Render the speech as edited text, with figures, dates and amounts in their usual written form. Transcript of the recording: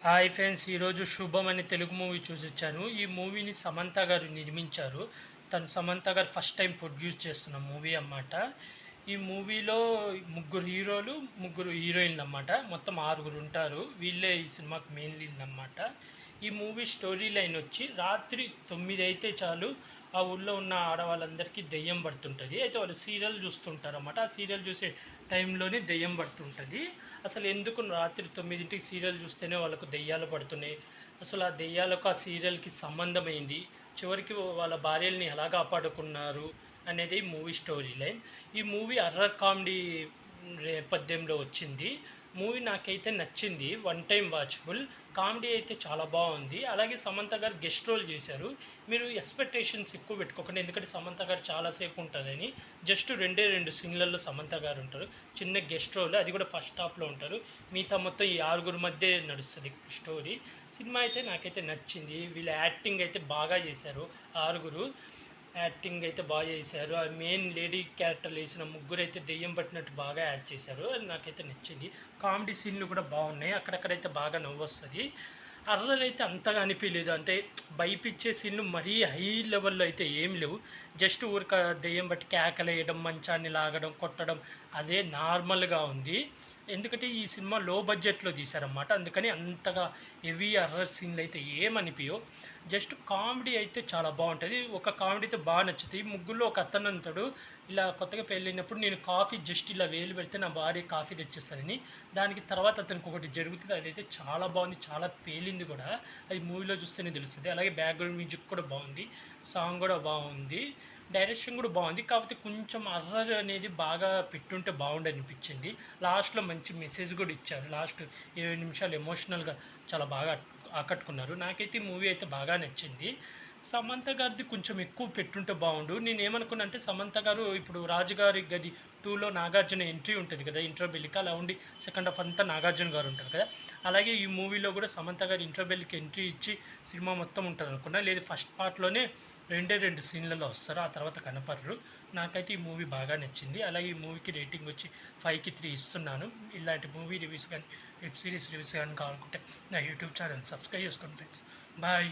Hi friends, ఈరోజు శుభం అనే తెలుగు మూవీ చూసొచ్చాను. ఈ మూవీని సమంత గారు నిర్మించారు. తను సమంత గారు ఫస్ట్ టైం ప్రొడ్యూస్ చేస్తున్న మూవీ అన్నమాట. ఈ మూవీలో ముగ్గురు హీరోలు, ముగ్గురు హీరోయిన్లు అన్నమాట. మొత్తం ఆరుగురు ఉంటారు. వీళ్ళే ఈ సినిమాకి మెయిన్ లీడ్ అన్నమాట. ఈ మూవీ స్టోరీ లైన్ వచ్చి రాత్రి 9 అయితే చాలు ఆ ఊళ్ళో ఉన్న ఆడవాళ్ళందరికీ దెయ్యం పడుతుంటుంది. అయితే వాళ్ళు సీరియల్ చూస్తుంటారు అన్నమాట. ఆ సీరియల్ చూసే టైంలోనే దెయ్యం పడుతుంటుంది. అసలు ఎందుకు రాత్రి 9ంటికి సీరియల్ చూస్తేనే వాళ్ళకు దెయ్యాలు పడుతున్నాయి, అసలు ఆ దెయ్యాలకు ఆ సీరియల్కి సంబంధమైంది, చివరికి వాళ్ళ భార్యల్ని ఎలా కాపాడుకున్నారు అనేది మూవీ స్టోరీ లైన్. ఈ మూవీ హర్రర్ కామెడీ నేపథ్యంలో వచ్చింది. మూవీ నాకైతే నచ్చింది, వన్ టైం వాచబుల్. కామెడీ అయితే చాలా బాగుంది. అలాగే సమంత గారు గెస్ట్ రోల్ చేశారు. మీరు ఎక్స్పెక్టేషన్స్ ఎక్కువ పెట్టుకోకండి, ఎందుకంటే సమంత గారు చాలాసేపు ఉంటారని. జస్ట్ రెండు సీన్లలో సమంత గారు ఉంటారు, చిన్న గెస్ట్ రోల్, అది కూడా ఫస్ట్ హాఫ్లో ఉంటారు. మిగతా మొత్తం ఈ ఆరుగురు మధ్య నడుస్తుంది స్టోరీ. సినిమా అయితే నాకైతే నచ్చింది. వీళ్ళ యాక్టింగ్ అయితే బాగా చేశారు. ఆరుగురు యాక్టింగ్ అయితే బాగా చేశారు. ఆ మెయిన్ లేడీ క్యారెక్టర్లు వేసిన ముగ్గురు అయితే దెయ్యం పట్టినట్టు బాగా యాక్ట్ చేశారు. అది నాకైతే నచ్చింది. కామెడీ సీన్లు కూడా బాగున్నాయి, అక్కడక్కడైతే బాగా నవ్వు వస్తుంది. అర్రర్ అయితే అంతగా అనిపించలేదు, అంటే భయపిచ్చే సీన్లు మరీ హై లెవెల్లో అయితే ఏం లేవు. జస్ట్ ఊరిక దెయ్యం బట్టి కేకలేయడం, మంచాన్ని లాగడం, కొట్టడం, అదే నార్మల్గా ఉంది. ఎందుకంటే ఈ సినిమా లో బడ్జెట్లో తీశారన్నమాట, అందుకని అంతగా హెవీ అర్రర్ సీన్లు అయితే ఏమనిపించవు. జస్ట్ కామెడీ అయితే చాలా బాగుంటుంది. ఒక కామెడీతో బాగా నచ్చుతుంది. ముగ్గురులో ఒక అతను అంటాడు, ఇలా కొత్తగా పెళ్ళినప్పుడు నేను కాఫీ జస్ట్ ఇలా వేలు పెడితే నా భార్య కాఫీ తెచ్చేస్తానని. దానికి తర్వాత అతనికి ఒకటి జరుగుతుంది, అదైతే చాలా బాగుంది, చాలా పేలింది కూడా. అది మూవీలో చూస్తేనే తెలుస్తుంది. అలాగే బ్యాక్గ్రౌండ్ మ్యూజిక్ కూడా బాగుంది, సాంగ్ కూడా బాగుంది, డైరెక్షన్ కూడా బాగుంది. కాకపోతే కొంచెం అర్రర్ అనేది బాగా పెట్టుంటే బాగుండు అనిపించింది. లాస్ట్లో మంచి మెసేజ్ కూడా ఇచ్చారు. లాస్ట్ 20 నిమిషాలు ఎమోషనల్గా చాలా బాగా ఆకట్టుకున్నారు. నాకైతే ఈ మూవీ అయితే బాగా నచ్చింది. సమంత గారిది కొంచెం ఎక్కువ పెట్టుంటే బాగుండు. నేను ఏమనుకున్నా అంటే, సమంత గారు ఇప్పుడు రాజుగారి గది 2లో నాగార్జున ఎంట్రీ ఉంటుంది కదా, ఇంటర్వెల్కి, అలా ఉండి సెకండ్ హాఫ్ అంతా నాగార్జున గారు ఉంటారు కదా. అలాగే ఈ మూవీలో కూడా సమంత గారు ఇంటర్వెల్కి ఎంట్రీ ఇచ్చి సినిమా మొత్తం ఉంటుంది అనుకున్నా. లేదు, ఫస్ట్ పార్ట్లోనే రెండు సీన్లలో వస్తారు, ఆ తర్వాత కనపడరు. నాకైతే ఈ మూవీ బాగా నచ్చింది. అలాగే ఈ మూవీకి రేటింగ్ వచ్చి 5కి 3 ఇస్తున్నాను. ఇలాంటి మూవీ రివ్యూస్ కానీ వెబ్ సిరీస్ రివ్యూస్ కానీ కావాలనుకుంటే నా యూట్యూబ్ ఛానల్ సబ్స్క్రైబ్ చేసుకోండి ఫ్రెండ్స్. బాయ్.